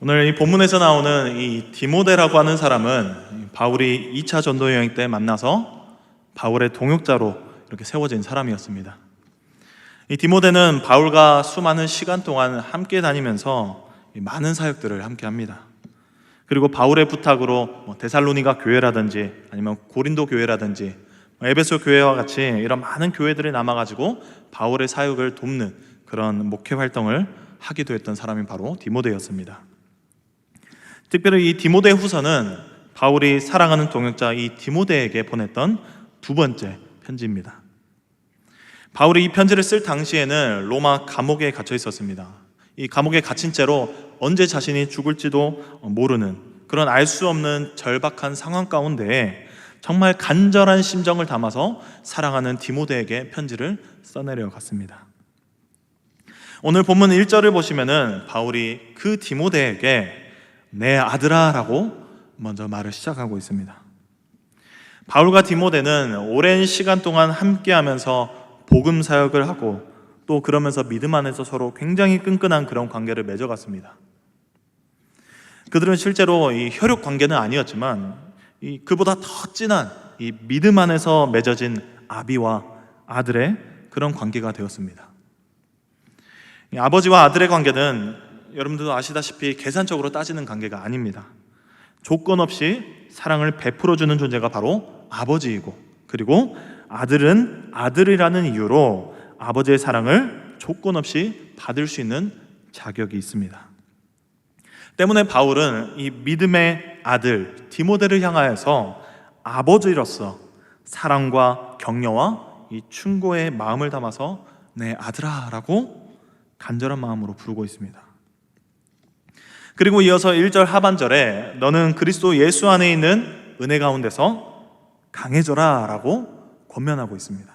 오늘 이 본문에서 나오는 이 디모데라고 하는 사람은 바울이 2차 전도 여행 때 만나서 바울의 동역자로 이렇게 세워진 사람이었습니다. 이 디모데는 바울과 수많은 시간 동안 함께 다니면서 많은 사역들을 함께 합니다. 그리고 바울의 부탁으로 데살로니가 교회라든지 아니면 고린도 교회라든지 에베소 교회와 같이 이런 많은 교회들이 남아가지고 바울의 사역을 돕는 그런 목회 활동을 하기도 했던 사람이 바로 디모데였습니다. 특별히 이 디모데 후서는 바울이 사랑하는 동역자 이 디모데에게 보냈던 두 번째 편지입니다. 바울이 이 편지를 쓸 당시에는 로마 감옥에 갇혀 있었습니다. 이 감옥에 갇힌 채로 언제 자신이 죽을지도 모르는 그런 알 수 없는 절박한 상황 가운데 정말 간절한 심정을 담아서 사랑하는 디모데에게 편지를 써내려 갔습니다. 오늘 본문 1절을 보시면은 바울이 그 디모데에게 내 아들아 라고 먼저 말을 시작하고 있습니다. 바울과 디모데는 오랜 시간 동안 함께 하면서 복음 사역을 하고 또 그러면서 믿음 안에서 서로 굉장히 끈끈한 그런 관계를 맺어갔습니다. 그들은 실제로 이 혈육 관계는 아니었지만 그보다 더 진한 이 믿음 안에서 맺어진 아비와 아들의 그런 관계가 되었습니다. 아버지와 아들의 관계는 여러분들도 아시다시피 계산적으로 따지는 관계가 아닙니다. 조건 없이 사랑을 베풀어주는 존재가 바로 아버지이고, 그리고 아들은 아들이라는 이유로 아버지의 사랑을 조건 없이 받을 수 있는 자격이 있습니다. 때문에 바울은 이 믿음의 아들 디모데를 향하여서 아버지로서 사랑과 격려와 이 충고의 마음을 담아서 내 아들아 라고 간절한 마음으로 부르고 있습니다. 그리고 이어서 1절 하반절에 너는 그리스도 예수 안에 있는 은혜 가운데서 강해져라 라고 권면하고 있습니다.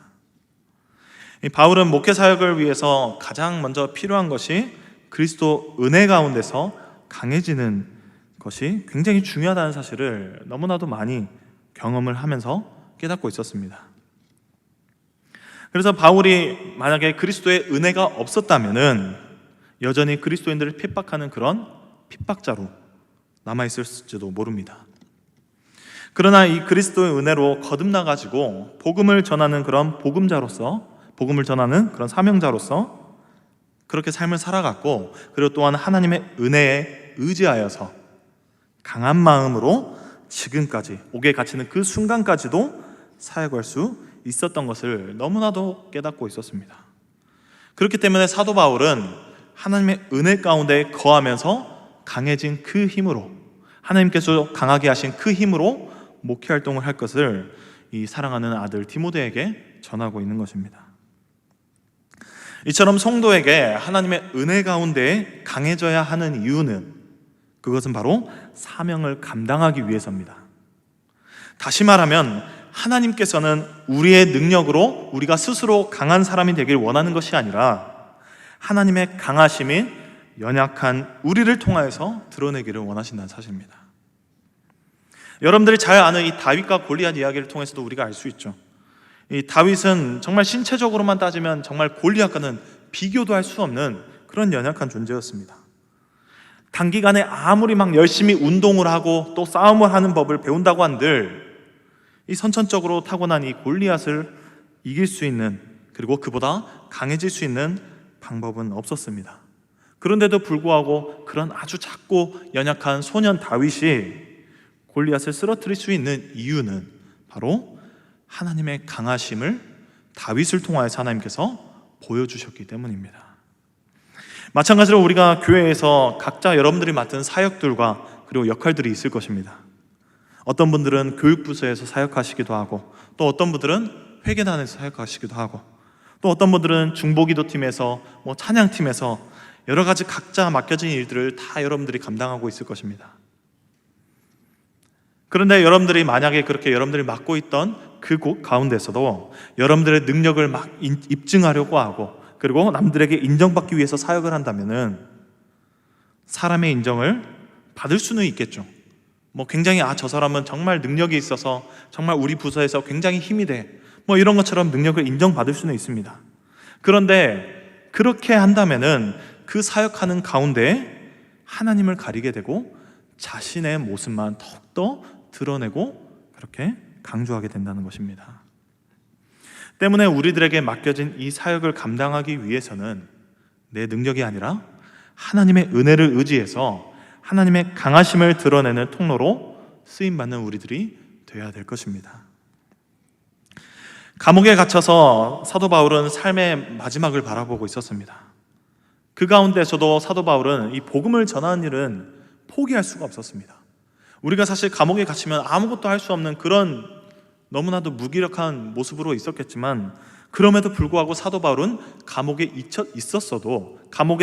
바울은 목회 사역을 위해서 가장 먼저 필요한 것이 그리스도 은혜 가운데서 강해지는 것이 굉장히 중요하다는 사실을 너무나도 많이 경험을 하면서 깨닫고 있었습니다. 그래서 바울이 만약에 그리스도의 은혜가 없었다면은 여전히 그리스도인들을 핍박하는 그런 핍박자로 남아있을지도 모릅니다. 그러나 이 그리스도의 은혜로 거듭나가지고 복음을 전하는 그런 복음자로서, 복음을 전하는 그런 사명자로서 그렇게 삶을 살아갔고, 그리고 또한 하나님의 은혜에 의지하여서 강한 마음으로 지금까지 옥에 갇히는 그 순간까지도 사역할 수 있었던 것을 너무나도 깨닫고 있었습니다. 그렇기 때문에 사도 바울은 하나님의 은혜 가운데 거하면서 강해진 그 힘으로, 하나님께서 강하게 하신 그 힘으로 목회 활동을 할 것을 이 사랑하는 아들 디모데에게 전하고 있는 것입니다. 이처럼 성도에게 하나님의 은혜 가운데 강해져야 하는 이유는, 그것은 바로 사명을 감당하기 위해서입니다. 다시 말하면 하나님께서는 우리의 능력으로 우리가 스스로 강한 사람이 되길 원하는 것이 아니라 하나님의 강하심이 연약한 우리를 통하여서 드러내기를 원하신다는 사실입니다. 여러분들이 잘 아는 이 다윗과 골리앗 이야기를 통해서도 우리가 알 수 있죠. 이 다윗은 정말 신체적으로만 따지면 정말 골리앗과는 비교도 할 수 없는 그런 연약한 존재였습니다. 단기간에 아무리 막 열심히 운동을 하고 또 싸움을 하는 법을 배운다고 한들 이 선천적으로 타고난 이 골리앗을 이길 수 있는, 그리고 그보다 강해질 수 있는 방법은 없었습니다. 그런데도 불구하고 그런 아주 작고 연약한 소년 다윗이 골리앗을 쓰러뜨릴 수 있는 이유는 바로 하나님의 강하심을 다윗을 통하여서 하나님께서 보여주셨기 때문입니다. 마찬가지로 우리가 교회에서 각자 여러분들이 맡은 사역들과 그리고 역할들이 있을 것입니다. 어떤 분들은 교육부서에서 사역하시기도 하고, 또 어떤 분들은 회계단에서 사역하시기도 하고, 또 어떤 분들은 중보기도팀에서 찬양팀에서 여러 가지 각자 맡겨진 일들을 다 여러분들이 감당하고 있을 것입니다. 그런데 여러분들이 만약에 그렇게 여러분들이 맡고 있던 그 곳 가운데서도 여러분들의 능력을 막 입증하려고 하고, 그리고 남들에게 인정받기 위해서 사역을 한다면은 사람의 인정을 받을 수는 있겠죠. 굉장히 저 사람은 정말 능력이 있어서 정말 우리 부서에서 굉장히 힘이 돼, 이런 것처럼 능력을 인정받을 수는 있습니다. 그런데 그렇게 한다면은 그 사역하는 가운데 하나님을 가리게 되고 자신의 모습만 더욱더 드러내고 그렇게 강조하게 된다는 것입니다. 때문에 우리들에게 맡겨진 이 사역을 감당하기 위해서는 내 능력이 아니라 하나님의 은혜를 의지해서 하나님의 강하심을 드러내는 통로로 쓰임받는 우리들이 되어야 될 것입니다. 감옥에 갇혀서 사도 바울은 삶의 마지막을 바라보고 있었습니다. 그 가운데서도 사도 바울은 이 복음을 전하는 일은 포기할 수가 없었습니다. 우리가 사실 감옥에 갇히면 아무것도 할 수 없는 그런 너무나도 무기력한 모습으로 있었겠지만, 그럼에도 불구하고 사도 바울은 감옥에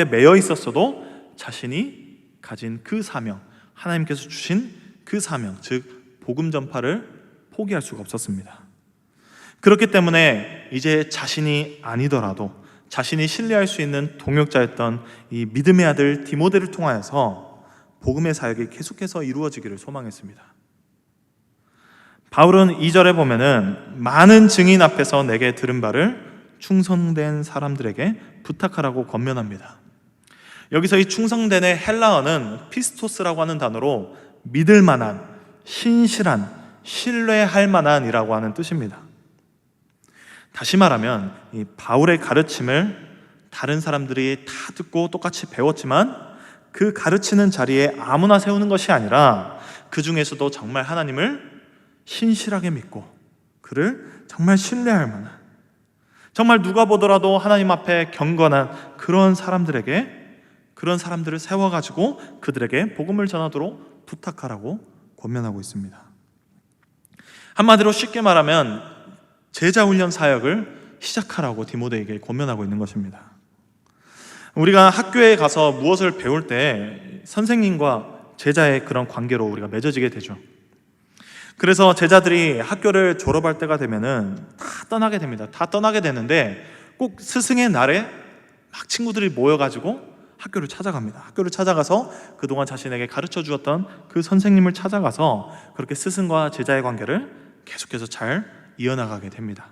매여 있었어도 자신이 가진 그 사명, 하나님께서 주신 그 사명, 즉 복음 전파를 포기할 수가 없었습니다. 그렇기 때문에 이제 자신이 아니더라도 자신이 신뢰할 수 있는 동역자였던 이 믿음의 아들 디모데를 통하여서 복음의 사역이 계속해서 이루어지기를 소망했습니다. 바울은 2절에 보면은 많은 증인 앞에서 내게 들은 바를 충성된 사람들에게 부탁하라고 권면합니다. 여기서 이 충성된의 헬라어는 피스토스라고 하는 단어로 믿을 만한, 신실한, 신뢰할 만한이라고 하는 뜻입니다. 다시 말하면 이 바울의 가르침을 다른 사람들이 다 듣고 똑같이 배웠지만 그 가르치는 자리에 아무나 세우는 것이 아니라 그 중에서도 정말 하나님을 신실하게 믿고 그를 정말 신뢰할 만한, 정말 누가 보더라도 하나님 앞에 경건한 그런 사람들을 세워가지고 그들에게 복음을 전하도록 부탁하라고 권면하고 있습니다. 한마디로 쉽게 말하면 제자훈련 사역을 시작하라고 디모데에게 권면하고 있는 것입니다. 우리가 학교에 가서 무엇을 배울 때 선생님과 제자의 그런 관계로 우리가 맺어지게 되죠. 그래서 제자들이 학교를 졸업할 때가 되면은 다 떠나게 됩니다. 다 떠나게 되는데 꼭 스승의 날에 막 친구들이 모여가지고 학교를 찾아갑니다. 학교를 찾아가서 그동안 자신에게 가르쳐 주었던 그 선생님을 찾아가서 그렇게 스승과 제자의 관계를 계속해서 잘 이어나가게 됩니다.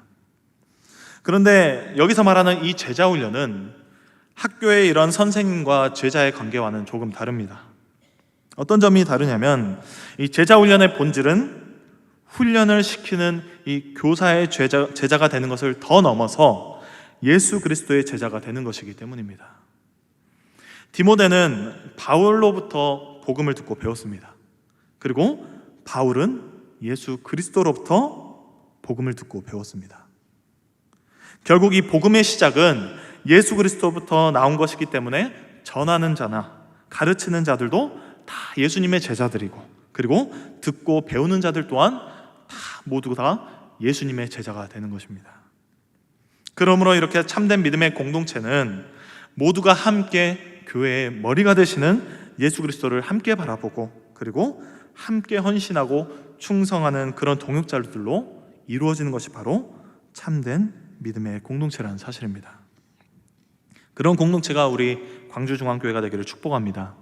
그런데 여기서 말하는 이 제자훈련은 학교의 이런 선생님과 제자의 관계와는 조금 다릅니다. 어떤 점이 다르냐면 이 제자훈련의 본질은 훈련을 시키는 이 교사의 제자가 되는 것을 더 넘어서 예수 그리스도의 제자가 되는 것이기 때문입니다. 디모데는 바울로부터 복음을 듣고 배웠습니다. 그리고 바울은 예수 그리스도로부터 복음을 듣고 배웠습니다. 결국 이 복음의 시작은 예수 그리스도부터 나온 것이기 때문에 전하는 자나 가르치는 자들도 다 예수님의 제자들이고, 그리고 듣고 배우는 자들 또한 모두 다 예수님의 제자가 되는 것입니다. 그러므로 이렇게 참된 믿음의 공동체는 모두가 함께 교회의 머리가 되시는 예수 그리스도를 함께 바라보고 그리고 함께 헌신하고 충성하는 그런 동역자들로 이루어지는 것이 바로 참된 믿음의 공동체라는 사실입니다. 그런 공동체가 우리 광주중앙교회가 되기를 축복합니다.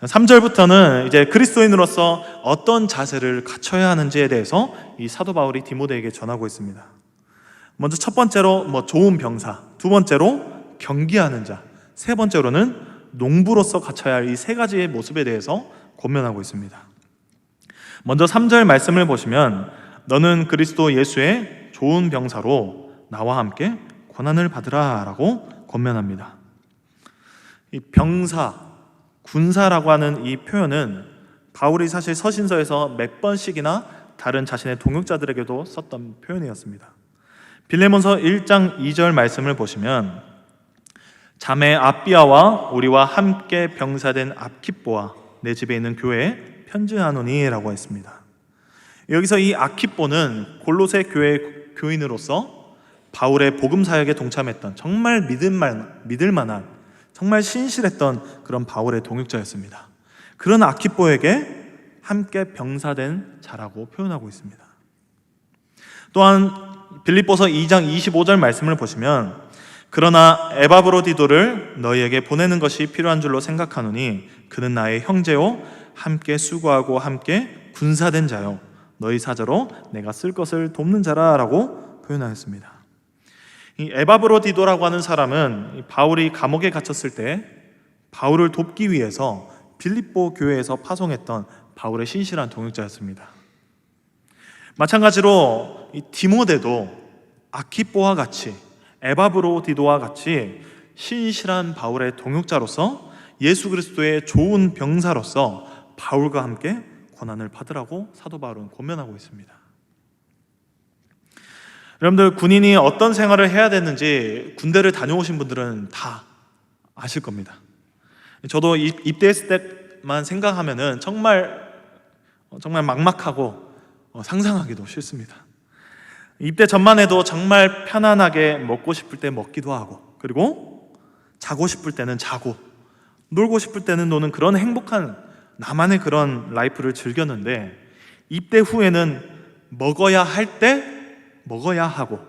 3절부터는 이제 그리스도인으로서 어떤 자세를 갖춰야 하는지에 대해서 이 사도 바울이 디모데에게 전하고 있습니다. 먼저 첫 번째로 좋은 병사, 두 번째로 경기하는 자, 세 번째로는 농부로서 갖춰야 할 이 세 가지의 모습에 대해서 권면하고 있습니다. 먼저 3절 말씀을 보시면 너는 그리스도 예수의 좋은 병사로 나와 함께 권한을 받으라 라고 권면합니다. 이 병사, 군사라고 하는 이 표현은 바울이 사실 서신서에서 몇 번씩이나 다른 자신의 동역자들에게도 썼던 표현이었습니다. 빌레몬서 1장 2절 말씀을 보시면 자매 아비아와 우리와 함께 병사된 아키뽀와 내 집에 있는 교회에 편지하노니 라고 했습니다. 여기서 이 아키뽀는 골로새 교회 교인으로서 바울의 복음 사역에 동참했던 정말 믿을 만한 정말 신실했던 그런 바울의 동역자였습니다. 그런 아키뽀에게 함께 병사된 자라고 표현하고 있습니다. 또한 빌립보서 2장 25절 말씀을 보시면 그러나 에바브로디도를 너희에게 보내는 것이 필요한 줄로 생각하노니 그는 나의 형제요 함께 수고하고 함께 군사된 자요 너희 사저로 내가 쓸 것을 돕는 자라라고 표현하였습니다. 이 에바브로디도라고 하는 사람은 바울이 감옥에 갇혔을 때 바울을 돕기 위해서 빌립보 교회에서 파송했던 바울의 신실한 동역자였습니다. 마찬가지로 이 디모데도 아키뽀와 같이, 에바브로디도와 같이 신실한 바울의 동역자로서 예수 그리스도의 좋은 병사로서 바울과 함께 고난을 받으라고 사도 바울은 권면하고 있습니다. 여러분들, 군인이 어떤 생활을 해야 되는지 군대를 다녀오신 분들은 다 아실 겁니다. 저도 입대했을 때만 생각하면은 정말 막막하고 상상하기도 싫습니다. 입대 전만 해도 정말 편안하게 먹고 싶을 때 먹기도 하고, 그리고 자고 싶을 때는 자고, 놀고 싶을 때는 노는 그런 행복한 나만의 그런 라이프를 즐겼는데, 입대 후에는 먹어야 할 때 먹어야 하고,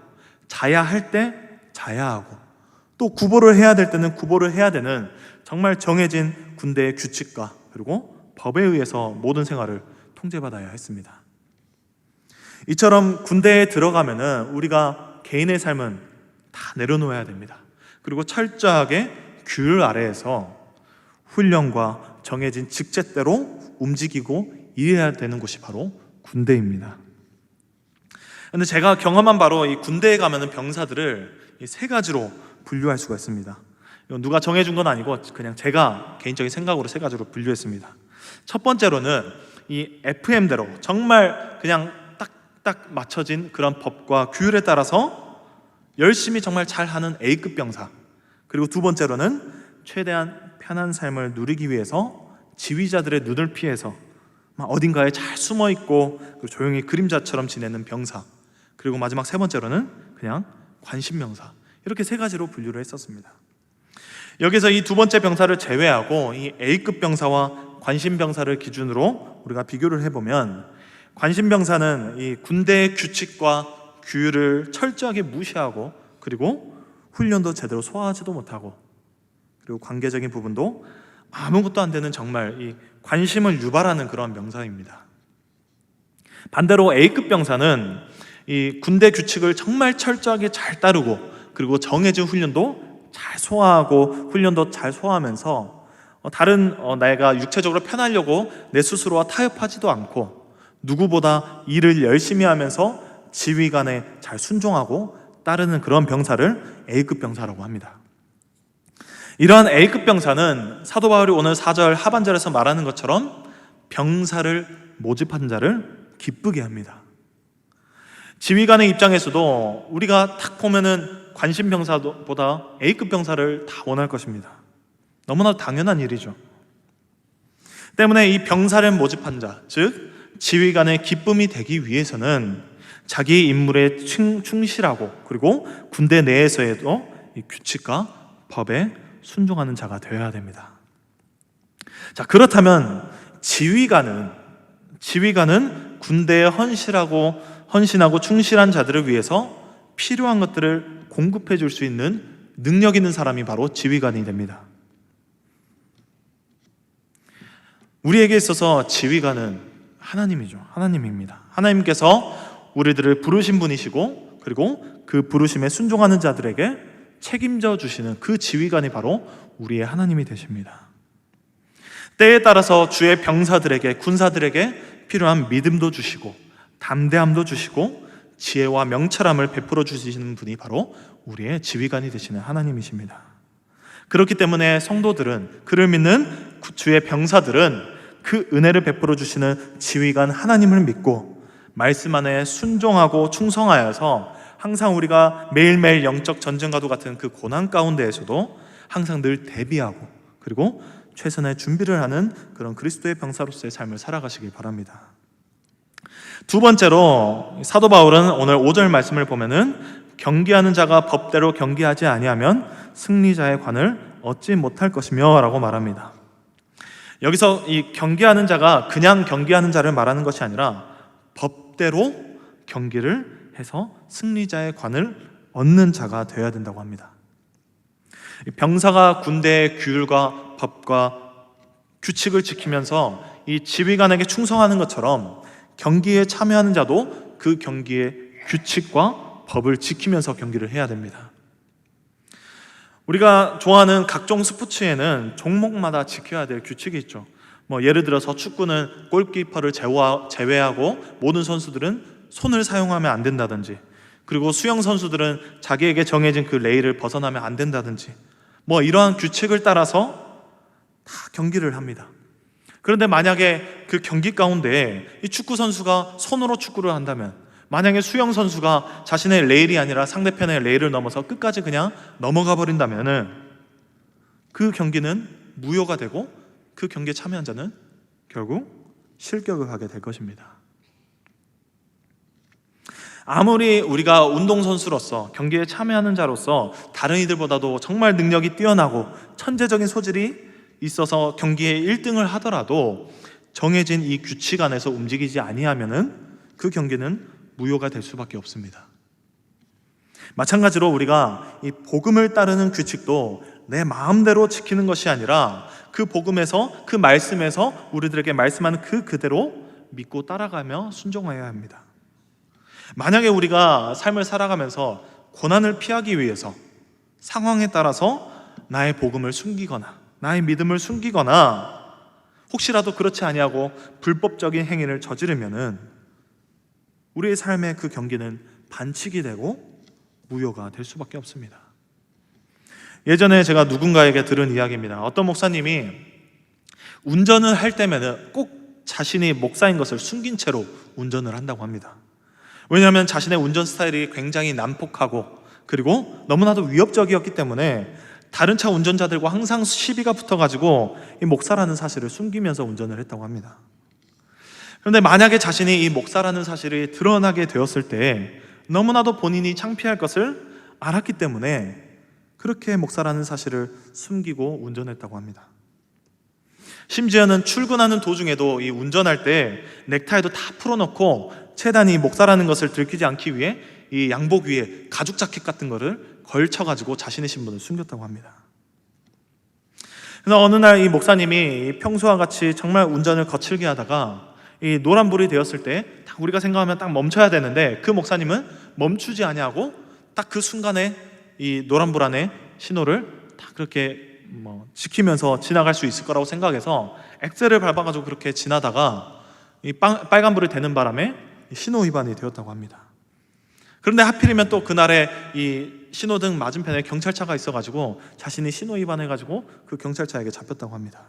자야 할 때 자야 하고, 또 구보를 해야 될 때는 구보를 해야 되는 정말 정해진 군대의 규칙과 그리고 법에 의해서 모든 생활을 통제받아야 했습니다. 이처럼 군대에 들어가면은 우리가 개인의 삶은 다 내려놓아야 됩니다. 그리고 철저하게 규율 아래에서 훈련과 정해진 직책대로 움직이고 일해야 되는 곳이 바로 군대입니다. 그런데 제가 경험한 바로 이 군대에 가면은 병사들을 이 세 가지로 분류할 수가 있습니다. 이건 누가 정해준 건 아니고 그냥 제가 개인적인 생각으로 세 가지로 분류했습니다. 첫 번째로는 이 FM대로 정말 그냥 딱 맞춰진 그런 법과 규율에 따라서 열심히 정말 잘하는 A급 병사, 그리고 두 번째로는 최대한 편한 삶을 누리기 위해서 지휘자들의 눈을 피해서 어딘가에 잘 숨어있고 조용히 그림자처럼 지내는 병사, 그리고 마지막 세 번째로는 그냥 관심병사, 이렇게 세 가지로 분류를 했었습니다. 여기서 이 두 번째 병사를 제외하고 이 A급 병사와 관심병사를 기준으로 우리가 비교를 해보면, 관심병사는 이 군대의 규칙과 규율을 철저하게 무시하고, 그리고 훈련도 제대로 소화하지도 못하고, 그리고 관계적인 부분도 아무것도 안 되는 정말 이 관심을 유발하는 그런 병사입니다. 반대로 A급 병사는 이 군대 규칙을 정말 철저하게 잘 따르고, 그리고 정해진 훈련도 잘 소화하고 훈련도 잘 소화하면서 다른 내가 육체적으로 편하려고 내 스스로와 타협하지도 않고, 누구보다 일을 열심히 하면서 지휘관에 잘 순종하고 따르는 그런 병사를 A급 병사라고 합니다. 이러한 A급 병사는 사도 바울이 오늘 4절 하반절에서 말하는 것처럼 병사를 모집한 자를 기쁘게 합니다. 지휘관의 입장에서도 우리가 딱 보면은 관심 병사보다 A급 병사를 다 원할 것입니다. 너무나 당연한 일이죠. 때문에 이 병사를 모집한 자, 즉 지휘관의 기쁨이 되기 위해서는 자기 임무에 충실하고, 그리고 군대 내에서에도 이 규칙과 법에 순종하는 자가 되어야 됩니다. 자, 그렇다면 지휘관은 군대에 헌신하고 충실한 자들을 위해서 필요한 것들을 공급해 줄 수 있는 능력 있는 사람이 바로 지휘관이 됩니다. 우리에게 있어서 지휘관은 하나님입니다. 하나님께서 우리들을 부르신 분이시고, 그리고 그 부르심에 순종하는 자들에게 책임져 주시는 그 지휘관이 바로 우리의 하나님이 되십니다. 때에 따라서 주의 병사들에게, 군사들에게 필요한 믿음도 주시고 담대함도 주시고 지혜와 명철함을 베풀어 주시는 분이 바로 우리의 지휘관이 되시는 하나님이십니다. 그렇기 때문에 성도들은, 그를 믿는 주의 병사들은 그 은혜를 베풀어 주시는 지휘관 하나님을 믿고 말씀 안에 순종하고 충성하여서 항상 우리가 매일매일 영적 전쟁과도 같은 그 고난 가운데에서도 항상 늘 대비하고, 그리고 최선의 준비를 하는 그런 그리스도의 병사로서의 삶을 살아가시길 바랍니다. 두 번째로 사도 바울은 오늘 5절 말씀을 보면은 경계하는 자가 법대로 경계하지 아니하면 승리자의 관을 얻지 못할 것이며 라고 말합니다. 여기서 이 경계하는 자가 그냥 경계하는 자를 말하는 것이 아니라 법대로 경계를 해서 승리자의 관을 얻는 자가 되어야 된다고 합니다. 병사가 군대의 규율과 법과 규칙을 지키면서 이 지휘관에게 충성하는 것처럼 경기에 참여하는 자도 그 경기의 규칙과 법을 지키면서 경기를 해야 됩니다. 우리가 좋아하는 각종 스포츠에는 종목마다 지켜야 될 규칙이 있죠. 예를 들어서 축구는 골키퍼를 제외하고 모든 선수들은 손을 사용하면 안 된다든지, 그리고 수영 선수들은 자기에게 정해진 그 레일을 벗어나면 안 된다든지, 이러한 규칙을 따라서 다 경기를 합니다. 그런데 만약에 그 경기 가운데 이 축구 선수가 손으로 축구를 한다면, 만약에 수영 선수가 자신의 레일이 아니라 상대편의 레일을 넘어서 끝까지 그냥 넘어가 버린다면 그 경기는 무효가 되고 그 경기에 참여한 자는 결국 실격을 하게 될 것입니다. 아무리 우리가 운동선수로서, 경기에 참여하는 자로서 다른 이들보다도 정말 능력이 뛰어나고 천재적인 소질이 있어서 경기에 1등을 하더라도 정해진 이 규칙 안에서 움직이지 아니하면은 그 경기는 무효가 될 수밖에 없습니다. 마찬가지로 우리가 이 복음을 따르는 규칙도 내 마음대로 지키는 것이 아니라 그 복음에서, 그 말씀에서 우리들에게 말씀하는 그 그대로 믿고 따라가며 순종해야 합니다. 만약에 우리가 삶을 살아가면서 고난을 피하기 위해서 상황에 따라서 나의 복음을 숨기거나 나의 믿음을 숨기거나 혹시라도 그렇지 아니하고 불법적인 행위를 저지르면은 우리의 삶의 그 경기는 반칙이 되고 무효가 될 수밖에 없습니다. 예전에 제가 누군가에게 들은 이야기입니다. 어떤 목사님이 운전을 할 때면은 꼭 자신이 목사인 것을 숨긴 채로 운전을 한다고 합니다. 왜냐하면 자신의 운전 스타일이 굉장히 난폭하고 그리고 너무나도 위협적이었기 때문에 다른 차 운전자들과 항상 시비가 붙어가지고 이 목사라는 사실을 숨기면서 운전을 했다고 합니다. 그런데 만약에 자신이 이 목사라는 사실이 드러나게 되었을 때 너무나도 본인이 창피할 것을 알았기 때문에 그렇게 목사라는 사실을 숨기고 운전했다고 합니다. 심지어는 출근하는 도중에도 이 운전할 때 넥타이도 다 풀어놓고 최대한 목사라는 것을 들키지 않기 위해 이 양복 위에 가죽 자켓 같은 거를 걸쳐가지고 자신의 신분을 숨겼다고 합니다. 그래서 어느 날 이 목사님이 평소와 같이 정말 운전을 거칠게 하다가 이 노란불이 되었을 때 딱 우리가 생각하면 딱 멈춰야 되는데 그 목사님은 멈추지 아니하고 딱 그 순간에 이 노란불 안에 신호를 딱 그렇게 지키면서 지나갈 수 있을 거라고 생각해서 엑셀을 밟아가지고 그렇게 지나다가 이 빨간불이 되는 바람에 신호 위반이 되었다고 합니다. 그런데 하필이면 또 그날에 이 신호등 맞은편에 경찰차가 있어가지고 자신이 신호 위반해가지고 그 경찰차에게 잡혔다고 합니다.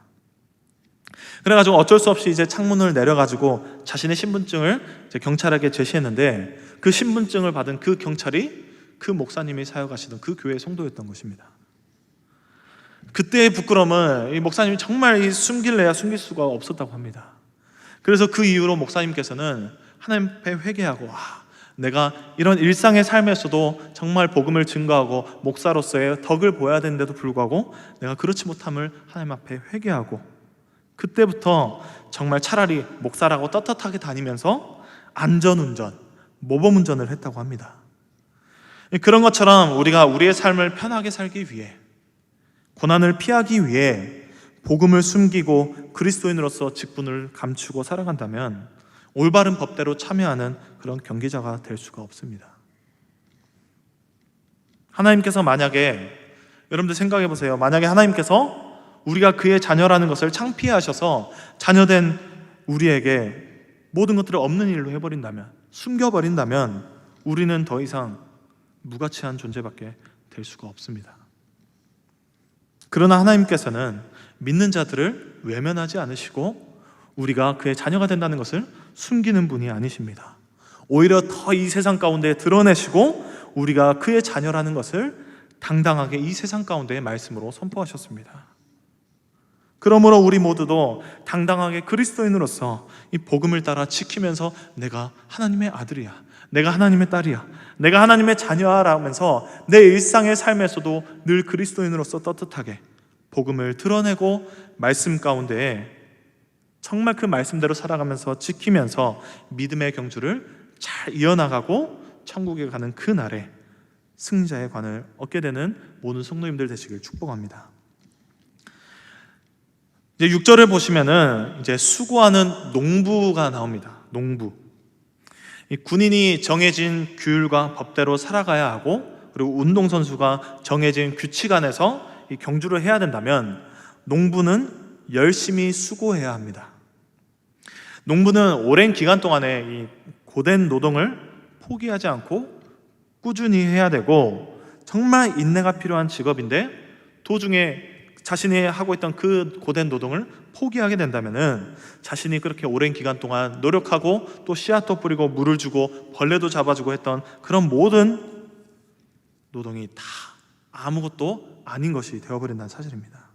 그래가지고 어쩔 수 없이 이제 창문을 내려가지고 자신의 신분증을 이제 경찰에게 제시했는데 그 신분증을 받은 그 경찰이 그 목사님이 사역하시던 그 교회의 성도였던 것입니다. 그때의 부끄러움은 이 목사님이 정말 숨길래야 숨길 수가 없었다고 합니다. 그래서 그 이후로 목사님께서는 하나님 앞에 회개하고 내가 이런 일상의 삶에서도 정말 복음을 증거하고 목사로서의 덕을 보여야 되는데도 불구하고 내가 그렇지 못함을 하나님 앞에 회개하고 그때부터 정말 차라리 목사라고 떳떳하게 다니면서 안전운전, 모범운전을 했다고 합니다. 그런 것처럼 우리가 우리의 삶을 편하게 살기 위해, 고난을 피하기 위해 복음을 숨기고 그리스도인으로서 직분을 감추고 살아간다면 올바른 법대로 참여하는 그런 경기자가 될 수가 없습니다. 하나님께서 만약에, 여러분들 생각해 보세요. 만약에 하나님께서 우리가 그의 자녀라는 것을 창피하셔서 자녀된 우리에게 모든 것들을 없는 일로 해버린다면, 숨겨버린다면 우리는 더 이상 무가치한 존재밖에 될 수가 없습니다. 그러나 하나님께서는 믿는 자들을 외면하지 않으시고 우리가 그의 자녀가 된다는 것을 숨기는 분이 아니십니다. 오히려 더 이 세상 가운데 드러내시고 우리가 그의 자녀라는 것을 당당하게 이 세상 가운데의 말씀으로 선포하셨습니다. 그러므로 우리 모두도 당당하게 그리스도인으로서 이 복음을 따라 지키면서 내가 하나님의 아들이야, 내가 하나님의 딸이야, 내가 하나님의 자녀라면서 내 일상의 삶에서도 늘 그리스도인으로서 떳떳하게 복음을 드러내고 말씀 가운데에 정말 그 말씀대로 살아가면서 지키면서 믿음의 경주를 잘 이어나가고 천국에 가는 그 날에 승자의 관을 얻게 되는 모든 성도님들 되시길 축복합니다. 이제 6절을 보시면은 이제 수고하는 농부가 나옵니다. 농부. 이 군인이 정해진 규율과 법대로 살아가야 하고 그리고 운동선수가 정해진 규칙 안에서 이 경주를 해야 된다면 농부는 열심히 수고해야 합니다. 농부는 오랜 기간 동안에 이 고된 노동을 포기하지 않고 꾸준히 해야 되고 정말 인내가 필요한 직업인데 도중에 자신이 하고 있던 그 고된 노동을 포기하게 된다면은 자신이 그렇게 오랜 기간 동안 노력하고 또 씨앗도 뿌리고 물을 주고 벌레도 잡아주고 했던 그런 모든 노동이 다 아무것도 아닌 것이 되어버린다는 사실입니다.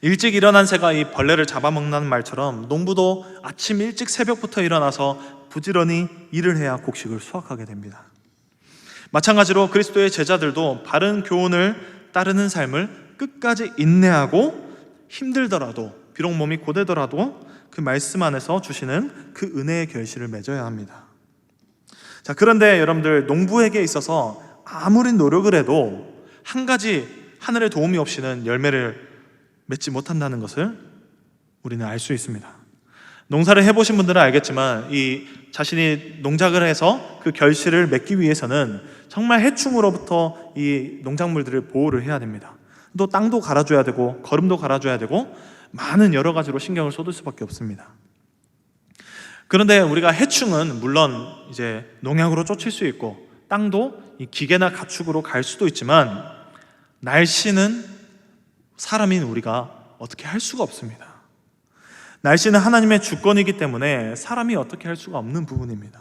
일찍 일어난 새가 이 벌레를 잡아먹는 말처럼 농부도 아침 일찍 새벽부터 일어나서 부지런히 일을 해야 곡식을 수확하게 됩니다. 마찬가지로 그리스도의 제자들도 바른 교훈을 따르는 삶을 끝까지 인내하고 힘들더라도 비록 몸이 고되더라도 그 말씀 안에서 주시는 그 은혜의 결실을 맺어야 합니다. 자, 그런데 여러분들 농부에게 있어서 아무리 노력을 해도 한 가지 하늘의 도움이 없이는 열매를 맺지 못한다는 것을 우리는 알 수 있습니다. 농사를 해보신 분들은 알겠지만 이 자신이 농작을 해서 그 결실을 맺기 위해서는 정말 해충으로부터 이 농작물들을 보호를 해야 됩니다. 또 땅도 갈아줘야 되고 거름도 갈아줘야 되고 많은 여러 가지로 신경을 쏟을 수밖에 없습니다. 그런데 우리가 해충은 물론 이제 농약으로 쫓을 수 있고 땅도 이 기계나 가축으로 갈 수도 있지만 날씨는 사람인 우리가 어떻게 할 수가 없습니다. 날씨는 하나님의 주권이기 때문에 사람이 어떻게 할 수가 없는 부분입니다.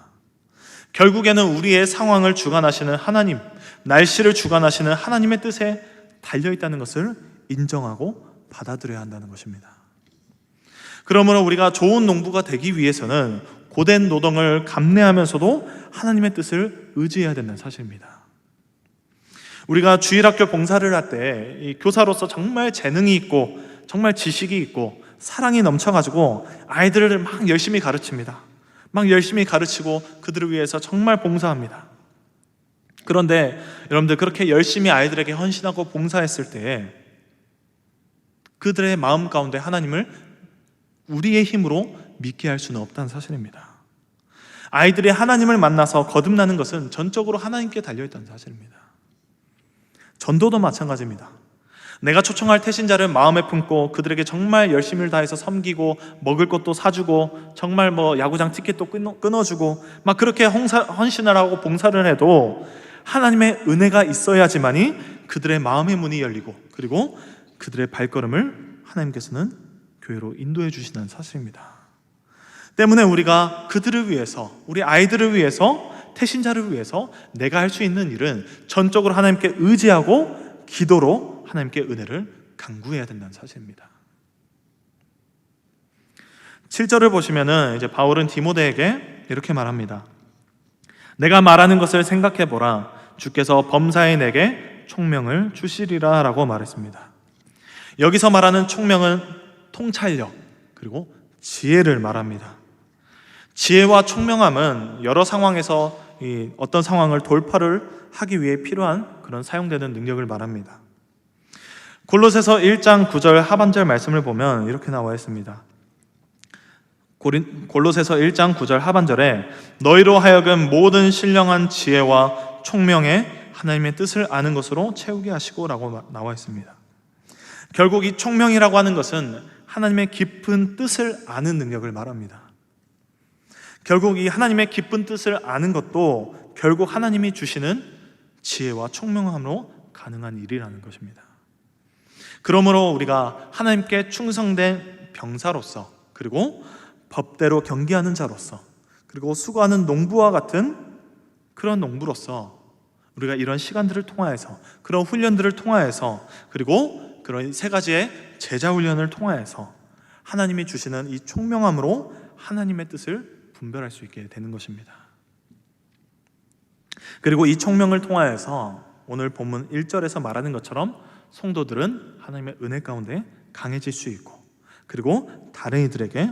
결국에는 우리의 상황을 주관하시는 하나님, 날씨를 주관하시는 하나님의 뜻에 달려있다는 것을 인정하고 받아들여야 한다는 것입니다. 그러므로 우리가 좋은 농부가 되기 위해서는 고된 노동을 감내하면서도 하나님의 뜻을 의지해야 된다는 사실입니다. 우리가 주일학교 봉사를 할 때 이 교사로서 정말 재능이 있고 정말 지식이 있고 사랑이 넘쳐가지고 아이들을 막 열심히 가르칩니다. 막 열심히 가르치고 그들을 위해서 정말 봉사합니다. 그런데 여러분들 그렇게 열심히 아이들에게 헌신하고 봉사했을 때 그들의 마음 가운데 하나님을 우리의 힘으로 믿게 할 수는 없다는 사실입니다. 아이들이 하나님을 만나서 거듭나는 것은 전적으로 하나님께 달려있다는 사실입니다. 전도도 마찬가지입니다. 내가 초청할 태신자를 마음에 품고 그들에게 정말 열심을 다해서 섬기고 먹을 것도 사주고 정말 뭐 야구장 티켓도 끊어주고 막 그렇게 헌신을 하고 봉사를 해도 하나님의 은혜가 있어야지만이 그들의 마음의 문이 열리고 그리고 그들의 발걸음을 하나님께서는 교회로 인도해 주시는 사실입니다. 때문에 우리가 그들을 위해서 우리 아이들을 위해서 태신자를 위해서 내가 할 수 있는 일은 전적으로 하나님께 의지하고 기도로 하나님께 은혜를 간구해야 된다는 사실입니다. 7절을 보시면은 이제 바울은 디모데에게 이렇게 말합니다. 내가 말하는 것을 생각해 보라. 주께서 범사에 내게 총명을 주시리라 라고 말했습니다. 여기서 말하는 총명은 통찰력 그리고 지혜를 말합니다. 지혜와 총명함은 여러 상황에서 어떤 상황을 돌파를 하기 위해 필요한 그런 사용되는 능력을 말합니다. 골로새서 1장 9절 하반절 말씀을 보면 이렇게 나와 있습니다. 골로새서 1장 9절 하반절에 너희로 하여금 모든 신령한 지혜와 총명에 하나님의 뜻을 아는 것으로 채우게 하시고 라고 나와 있습니다. 결국 이 총명이라고 하는 것은 하나님의 깊은 뜻을 아는 능력을 말합니다. 결국 이 하나님의 깊은 뜻을 아는 것도 결국 하나님이 주시는 지혜와 총명함으로 가능한 일이라는 것입니다. 그러므로 우리가 하나님께 충성된 병사로서 그리고 법대로 경계하는 자로서 그리고 수고하는 농부와 같은 그런 농부로서 우리가 이런 시간들을 통하여서 그런 훈련들을 통하여서 그리고 그런 세 가지의 제자 훈련을 통하여서 하나님이 주시는 이 총명함으로 하나님의 뜻을 분별할 수 있게 되는 것입니다. 그리고 이 총명을 통하여서 오늘 본문 1절에서 말하는 것처럼 성도들은 하나님의 은혜 가운데 강해질 수 있고 그리고 다른 이들에게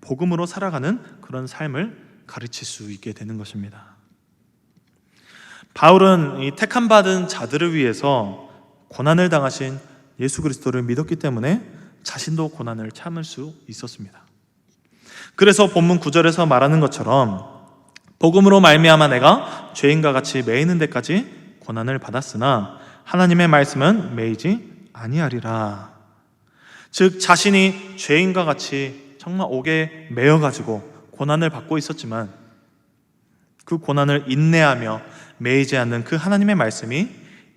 복음으로 살아가는 그런 삶을 가르칠 수 있게 되는 것입니다. 바울은 이 택함받은 자들을 위해서 고난을 당하신 예수 그리스도를 믿었기 때문에 자신도 고난을 참을 수 있었습니다. 그래서 본문 9절에서 말하는 것처럼 복음으로 말미암아 내가 죄인과 같이 매이는 데까지 고난을 받았으나 하나님의 말씀은 매이지 아니하리라. 즉 자신이 죄인과 같이 정말 옥에 매여가지고 고난을 받고 있었지만 그 고난을 인내하며 매이지 않는 그 하나님의 말씀이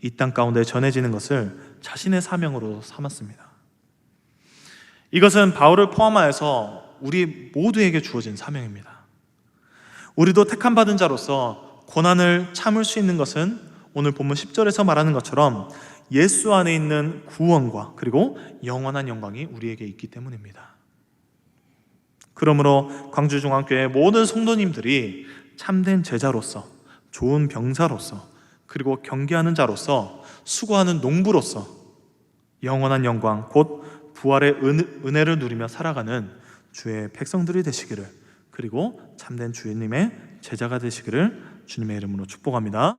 이 땅 가운데 전해지는 것을 자신의 사명으로 삼았습니다. 이것은 바울을 포함하여서 우리 모두에게 주어진 사명입니다. 우리도 택함받은 자로서 고난을 참을 수 있는 것은 오늘 본문 10절에서 말하는 것처럼 예수 안에 있는 구원과 그리고 영원한 영광이 우리에게 있기 때문입니다. 그러므로 광주중앙교회 모든 성도님들이 참된 제자로서, 좋은 병사로서, 그리고 경계하는 자로서, 수고하는 농부로서 영원한 영광 곧 부활의 은혜를 누리며 살아가는 주의 백성들이 되시기를, 그리고 참된 주님의 제자가 되시기를 주님의 이름으로 축복합니다.